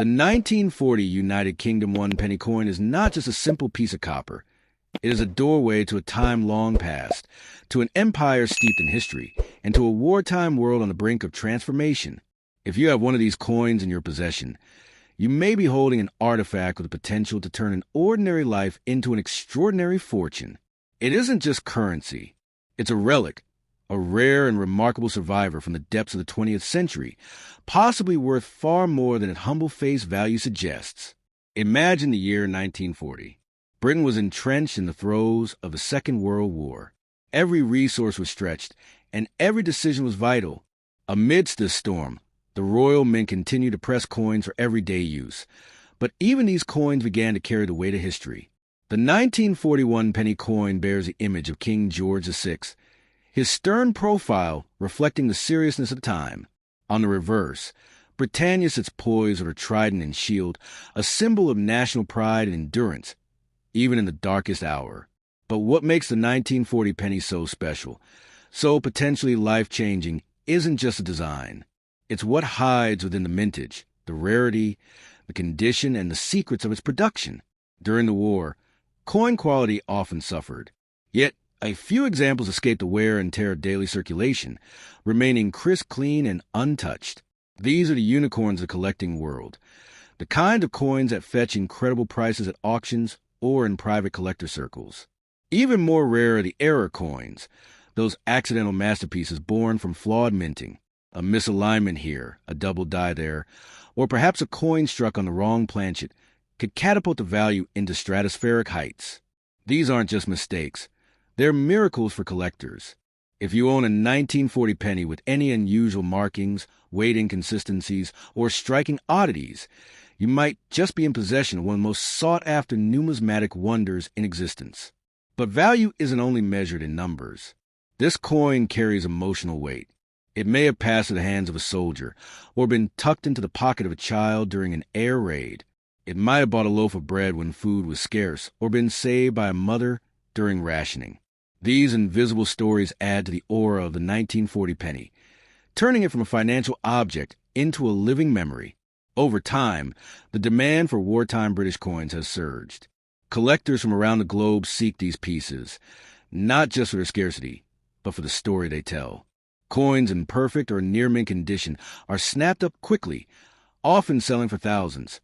The 1940 United Kingdom one penny coin is not just a simple piece of copper. It is a doorway to a time long past, to an empire steeped in history, and to a wartime world on the brink of transformation. If you have one of these coins in your possession, you may be holding an artifact with the potential to turn an ordinary life into an extraordinary fortune. It isn't just currency. It's a relic, a rare and remarkable survivor from the depths of the 20th century, possibly worth far more than its humble face value suggests. Imagine the year 1940. Britain was entrenched in the throes of the Second World War. Every resource was stretched, and every decision was vital. Amidst this storm, the Royal Mint continued to press coins for everyday use. But even these coins began to carry the weight of history. The 1941 penny coin bears the image of King George VI, his stern profile reflecting the seriousness of the time. On the reverse, Britannia sits poised with her trident and shield, a symbol of national pride and endurance, even in the darkest hour. But what makes the 1940 penny so special, so potentially life-changing, isn't just the design. It's what hides within the mintage, the rarity, the condition, and the secrets of its production. During the war, coin quality often suffered. Yet, a few examples escaped the wear and tear of daily circulation, remaining crisp, clean, and untouched. These are the unicorns of the collecting world, the kind of coins that fetch incredible prices at auctions or in private collector circles. Even more rare are the error coins, those accidental masterpieces born from flawed minting. A misalignment here, a double die there, or perhaps a coin struck on the wrong planchet could catapult the value into stratospheric heights. These aren't just mistakes. They're miracles for collectors. If you own a 1940 penny with any unusual markings, weight inconsistencies, or striking oddities, you might just be in possession of one of the most sought-after numismatic wonders in existence. But value isn't only measured in numbers. This coin carries emotional weight. It may have passed through the hands of a soldier, or been tucked into the pocket of a child during an air raid. It might have bought a loaf of bread when food was scarce, or been saved by a mother during rationing. These invisible stories add to the aura of the 1940 penny, turning it from a financial object into a living memory. Over time, the demand for wartime British coins has surged. Collectors from around the globe seek these pieces, not just for their scarcity, but for the story they tell. Coins in perfect or near-mint condition are snapped up quickly, often selling for thousands,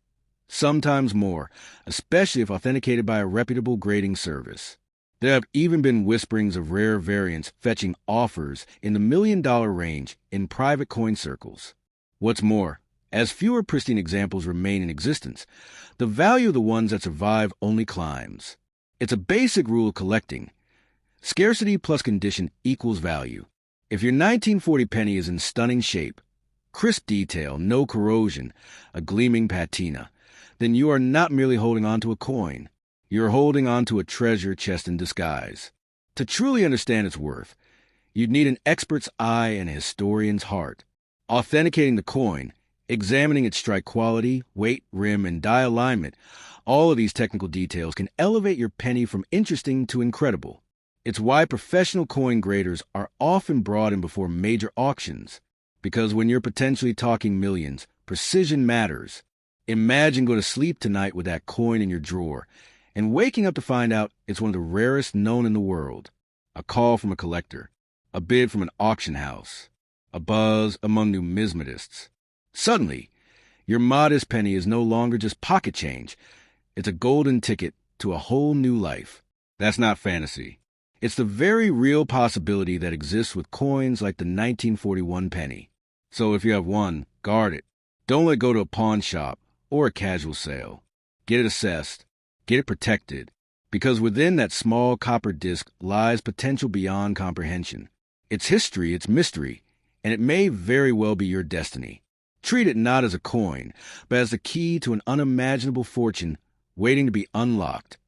sometimes more, especially if authenticated by a reputable grading service. There have even been whisperings of rare variants fetching offers in the million-dollar range in private coin circles. What's more, as fewer pristine examples remain in existence, the value of the ones that survive only climbs. It's a basic rule of collecting. Scarcity plus condition equals value. If your 1940 penny is in stunning shape, crisp detail, no corrosion, a gleaming patina, then you are not merely holding on to a coin. You're holding on to a treasure chest in disguise. To truly understand its worth, you'd need an expert's eye and a historian's heart. Authenticating the coin, examining its strike quality, weight, rim, and die alignment, all of these technical details can elevate your penny from interesting to incredible. It's why professional coin graders are often brought in before major auctions, because when you're potentially talking millions, precision matters. Imagine going to sleep tonight with that coin in your drawer, and waking up to find out it's one of the rarest known in the world. A call from a collector, a bid from an auction house, a buzz among numismatists. Suddenly, your modest penny is no longer just pocket change. It's a golden ticket to a whole new life. That's not fantasy. It's the very real possibility that exists with coins like the 1941 penny. So if you have one, guard it. Don't let it go to a pawn shop or a casual sale. Get it assessed. Get it protected. Because within that small copper disc lies potential beyond comprehension. It's history, it's mystery, and it may very well be your destiny. Treat it not as a coin, but as the key to an unimaginable fortune waiting to be unlocked.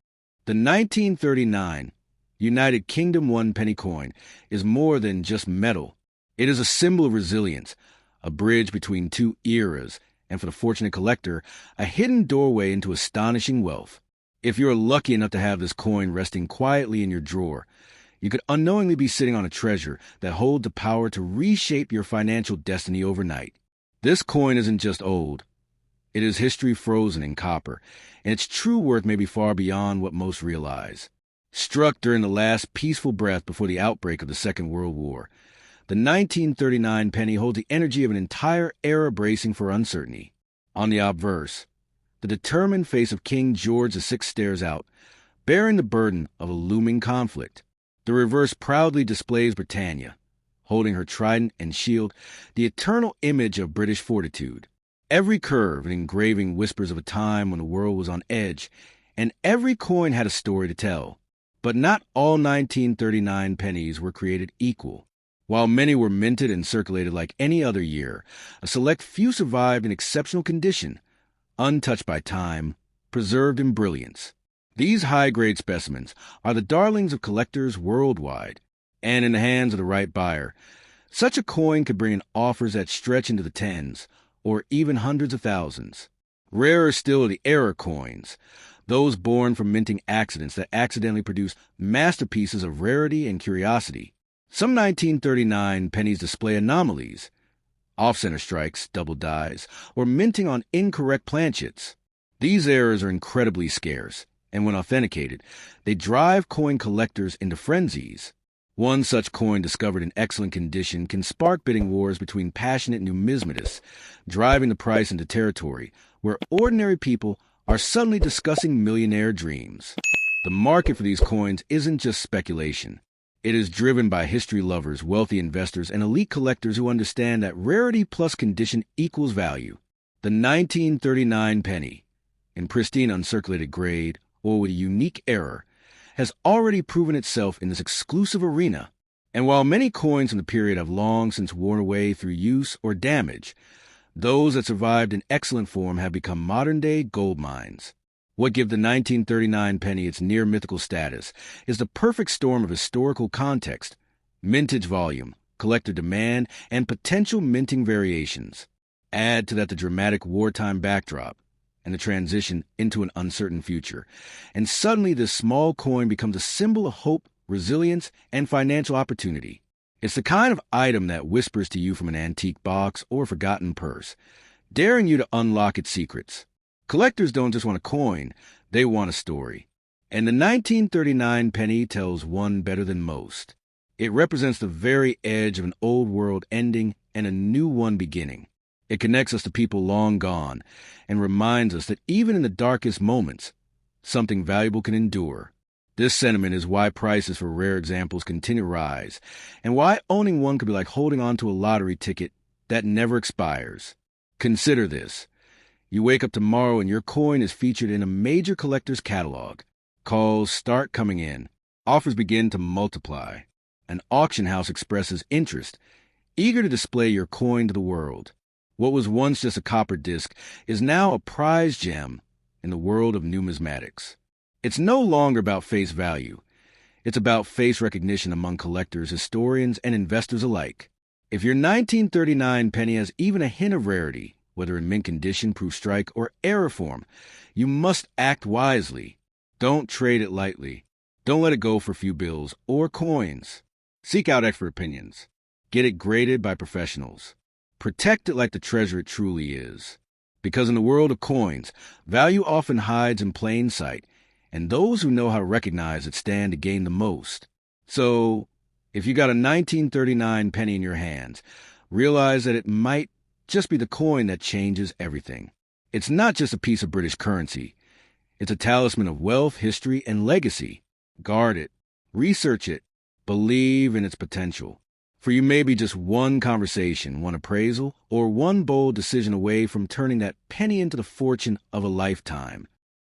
The 1939 United Kingdom one penny coin is more than just metal. It is a symbol of resilience, a bridge between two eras, and for the fortunate collector, a hidden doorway into astonishing wealth. If you're lucky enough to have this coin resting quietly in your drawer, you could unknowingly be sitting on a treasure that holds the power to reshape your financial destiny overnight. This coin isn't just old, It is history frozen in copper, and its true worth may be far beyond what most realize. Struck during the last peaceful breath before the outbreak of the Second World War, the 1939 penny holds the energy of an entire era bracing for uncertainty. On the obverse, the determined face of King George VI stares out, bearing the burden of a looming conflict. The reverse proudly displays Britannia, holding her trident and shield, the eternal image of British fortitude. Every curve and engraving whispers of a time when the world was on edge, and every coin had a story to tell. But not all 1939 pennies were created equal. While many were minted and circulated like any other year, a select few survived in exceptional condition, untouched by time, preserved in brilliance. These high-grade specimens are the darlings of collectors worldwide, and in the hands of the right buyer, such a coin could bring in offers that stretch into the tens, or even hundreds of thousands. Rarer still are the error coins, those born from minting accidents that accidentally produce masterpieces of rarity and curiosity. Some 1939 pennies display anomalies, off-center strikes, double dies, or minting on incorrect planchets. These errors are incredibly scarce, and when authenticated, they drive coin collectors into frenzies. One such coin discovered in excellent condition can spark bidding wars between passionate numismatists, driving the price into territory where ordinary people are suddenly discussing millionaire dreams. The market for these coins isn't just speculation. It is driven by history lovers, wealthy investors, and elite collectors who understand that rarity plus condition equals value. The 1939 penny, in pristine uncirculated grade or with a unique error, has already proven itself in this exclusive arena. And while many coins from the period have long since worn away through use or damage, those that survived in excellent form have become modern-day gold mines. What gives the 1939 penny its near-mythical status is the perfect storm of historical context, mintage volume, collector demand, and potential minting variations. Add to that the dramatic wartime backdrop and the transition into an uncertain future, and suddenly this small coin becomes a symbol of hope, resilience, and financial opportunity. It's the kind of item that whispers to you from an antique box or forgotten purse, daring you to unlock its secrets. Collectors don't just want a coin, they want a story. And the 1939 penny tells one better than most. It represents the very edge of an old world ending and a new one beginning. It connects us to people long gone and reminds us that even in the darkest moments, something valuable can endure. This sentiment is why prices for rare examples continue to rise, and why owning one could be like holding on to a lottery ticket that never expires. Consider this. You wake up tomorrow and your coin is featured in a major collector's catalog. Calls start coming in. Offers begin to multiply. An auction house expresses interest, eager to display your coin to the world. What was once just a copper disc is now a prize gem in the world of numismatics. It's no longer about face value. It's about face recognition among collectors, historians, and investors alike. If your 1939 penny has even a hint of rarity, whether in mint condition, proof strike, or error form, you must act wisely. Don't trade it lightly. Don't let it go for a few bills or coins. Seek out expert opinions. Get it graded by professionals. Protect it like the treasure it truly is. Because in the world of coins, value often hides in plain sight, and those who know how to recognize it stand to gain the most. So, if you got a 1939 penny in your hands, realize that it might just be the coin that changes everything. It's not just a piece of British currency. It's a talisman of wealth, history, and legacy. Guard it. Research it. Believe in its potential. For you may be just one conversation, one appraisal, or one bold decision away from turning that penny into the fortune of a lifetime.